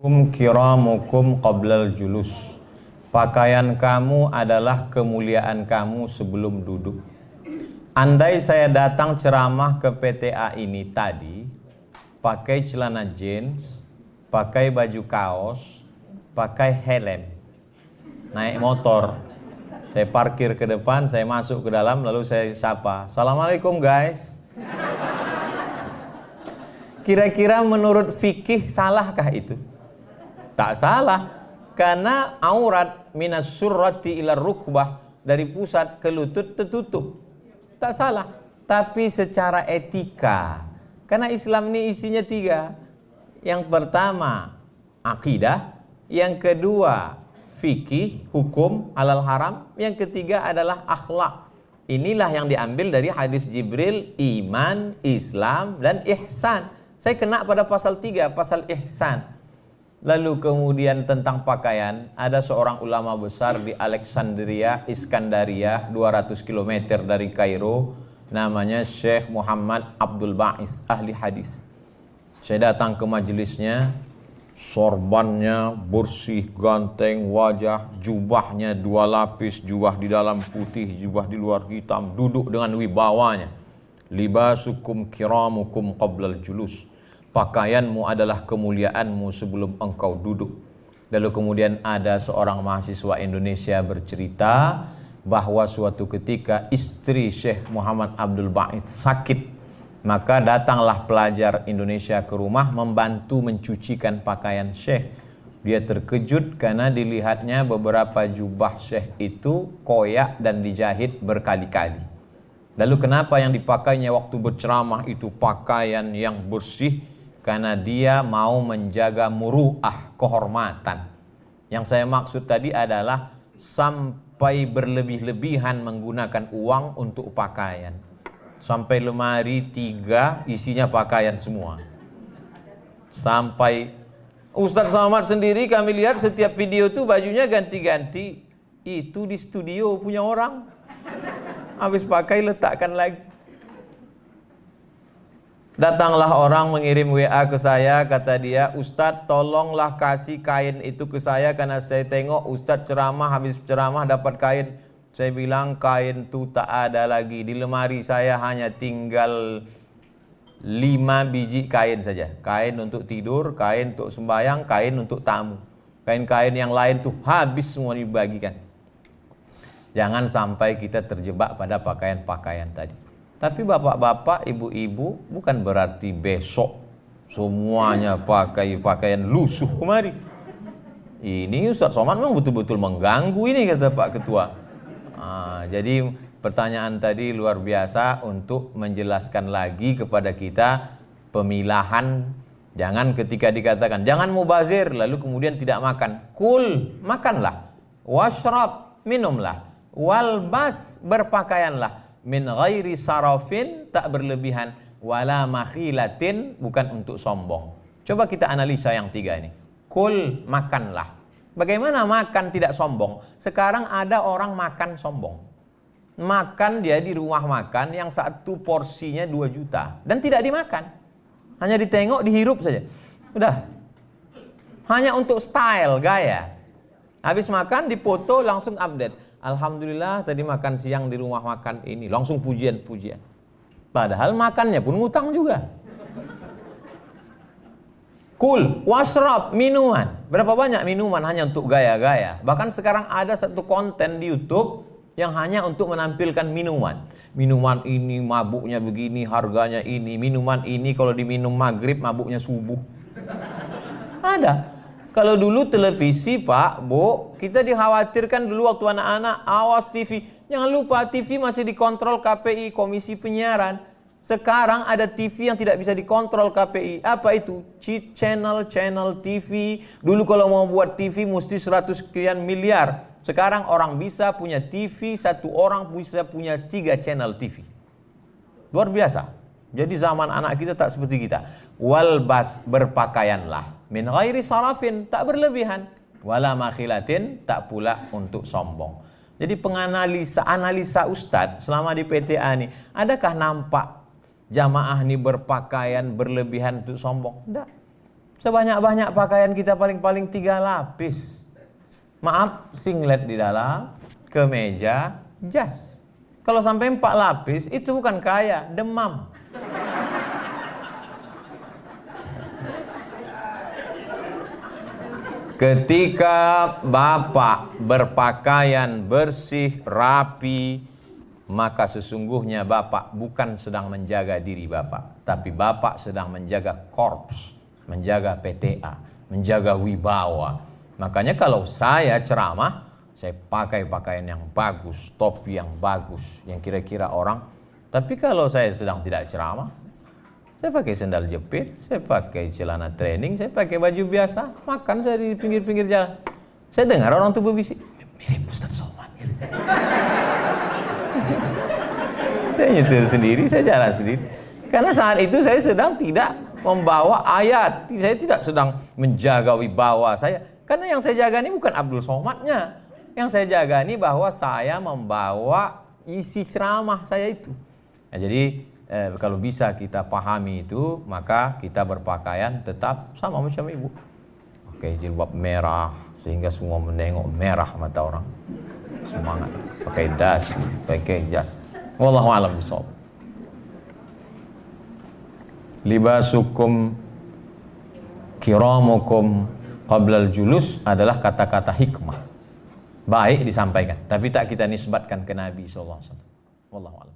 Kiramukum qablal julus. Pakaian kamu adalah kemuliaan kamu sebelum duduk. Andai saya datang ceramah ke PTA ini tadi pakai celana jeans, pakai baju kaos, pakai helm, naik motor, saya parkir ke depan, saya masuk ke dalam, lalu saya sapa, "Assalamualaikum guys." Kira-kira menurut fikih salahkah itu? Tak salah, karena aurat minas surrati ila rukbah, dari pusat ke lutut tertutup. Tak salah, tapi secara etika, karena Islam ini isinya 3. Yang pertama akidah, yang kedua fikih, hukum halal haram, yang ketiga adalah akhlak. Inilah yang diambil dari hadis Jibril, iman, Islam, dan ihsan. Saya kena pada pasal 3, pasal ihsan. Lalu kemudian tentang pakaian, ada seorang ulama besar di Alexandria, Iskandaria, 200 km dari Kairo, namanya Syekh Muhammad Abdul Ba'is, ahli hadis. Saya datang ke majelisnya, sorbannya bersih, ganteng, wajah, jubahnya 2 lapis, jubah di dalam putih, jubah di luar hitam, duduk dengan wibawanya. Libasukum kiramukum qablal julus. Pakaianmu adalah kemuliaanmu sebelum engkau duduk. Lalu kemudian ada seorang mahasiswa Indonesia bercerita bahwa suatu ketika istri Syekh Muhammad Abdul Ba'is sakit. Maka datanglah pelajar Indonesia ke rumah membantu mencucikan pakaian Syekh. Dia terkejut karena dilihatnya beberapa jubah Syekh itu koyak dan dijahit berkali-kali. Lalu kenapa yang dipakainya waktu berceramah itu pakaian yang bersih? Karena dia mau menjaga muru'ah, kehormatan. Yang saya maksud tadi adalah sampai berlebih-lebihan menggunakan uang untuk pakaian. Sampai lemari 3 isinya pakaian semua. Sampai Ustadz Somad sendiri kami lihat setiap video tuh bajunya ganti-ganti. Itu di studio punya orang. Habis pakai letakkan lagi. Datanglah orang mengirim WA ke saya, kata dia, "Ustadz tolonglah kasih kain itu ke saya karena saya tengok Ustadz ceramah, habis ceramah dapat kain." Saya bilang kain itu tak ada lagi, di lemari saya hanya tinggal 5 biji kain saja. Kain untuk tidur, kain untuk sembahyang, kain untuk tamu. Kain-kain yang lain tuh habis semua dibagikan. Jangan sampai kita terjebak pada pakaian-pakaian tadi. Tapi bapak-bapak, ibu-ibu, bukan berarti besok semuanya pakai pakaian lusuh kemari. Ini Ustaz Somad memang betul-betul mengganggu ini, kata Pak Ketua. Jadi pertanyaan tadi luar biasa untuk menjelaskan lagi kepada kita pemilahan. Jangan ketika dikatakan jangan mubazir lalu kemudian tidak makan. Kul, makanlah. Washrab, minumlah. Walbas, berpakaianlah. Min ghairi sarafin, tak berlebihan, wala makhilatin, bukan untuk sombong. Coba kita analisa yang 3 ini. Kul, makanlah. Bagaimana makan tidak sombong? Sekarang ada orang makan sombong. Makan dia di rumah makan yang 1 porsinya 2 juta dan tidak dimakan. Hanya ditengok, dihirup saja. Udah. Hanya untuk style, gaya. Habis makan dipoto langsung update. Alhamdulillah tadi makan siang di rumah makan ini, langsung pujian-pujian. Padahal makannya pun ngutang juga. Kul, washrab, minuman. Berapa banyak minuman hanya untuk gaya-gaya. Bahkan sekarang ada satu konten di YouTube yang hanya untuk menampilkan minuman. Minuman ini mabuknya begini, harganya ini. Minuman ini kalau diminum maghrib mabuknya subuh. Ada. Kalau dulu televisi Pak, Bu, kita dikhawatirkan dulu waktu anak-anak, awas TV. Jangan lupa TV masih dikontrol KPI, Komisi Penyiaran. Sekarang ada TV yang tidak bisa dikontrol KPI. Apa itu? Cheat channel TV. Dulu kalau mau buat TV mesti 100 sekian miliar. Sekarang orang bisa punya TV, 1 orang bisa punya 3 channel TV. Luar biasa. Jadi zaman anak kita tak seperti kita. Walbas, berpakaianlah. Min ghairi sarafin, tak berlebihan. Wala makhilatin, tak pula untuk sombong. Jadi analisa Ustadz selama di PTA ini, adakah nampak jamaah ini berpakaian berlebihan untuk sombong? Tidak. Sebanyak-banyak pakaian kita paling-paling 3 lapis. Maaf, singlet di dalam, kemeja, jas. Kalau sampai 4 lapis, itu bukan kaya, demam. Ketika Bapak berpakaian bersih, rapi, maka sesungguhnya Bapak bukan sedang menjaga diri Bapak, tapi Bapak sedang menjaga korps, menjaga PTA, menjaga wibawa. Makanya kalau saya ceramah, saya pakai pakaian yang bagus, topi yang bagus, yang kira-kira orang. Tapi kalau saya sedang tidak ceramah, saya pakai sendal jepit, saya pakai celana training, saya pakai baju biasa, makan saya di pinggir-pinggir jalan. Saya dengar orang tuh berbisik, mirip Ustaz Somad. Gitu. Saya nyetir sendiri, saya jalan sendiri. Karena saat itu saya sedang tidak membawa ayat, saya tidak sedang menjaga wibawa saya. Karena yang saya jaga ini bukan Abdul Somadnya. Yang saya jaga ini bahwa saya membawa isi ceramah saya itu. Nah, jadi kalau bisa kita pahami itu, maka kita berpakaian tetap sama macam ibu. Oke, jilbab merah sehingga semua menengok, merah mata orang. Semangat. Pakai das, pakai jas. Wallahu a'lam bishawab. Libasukum kiramukum qablal julus adalah kata-kata hikmah. Baik disampaikan, tapi tak kita nisbatkan ke Nabi sallallahu alaihi wasallam. Wallahu a'lam.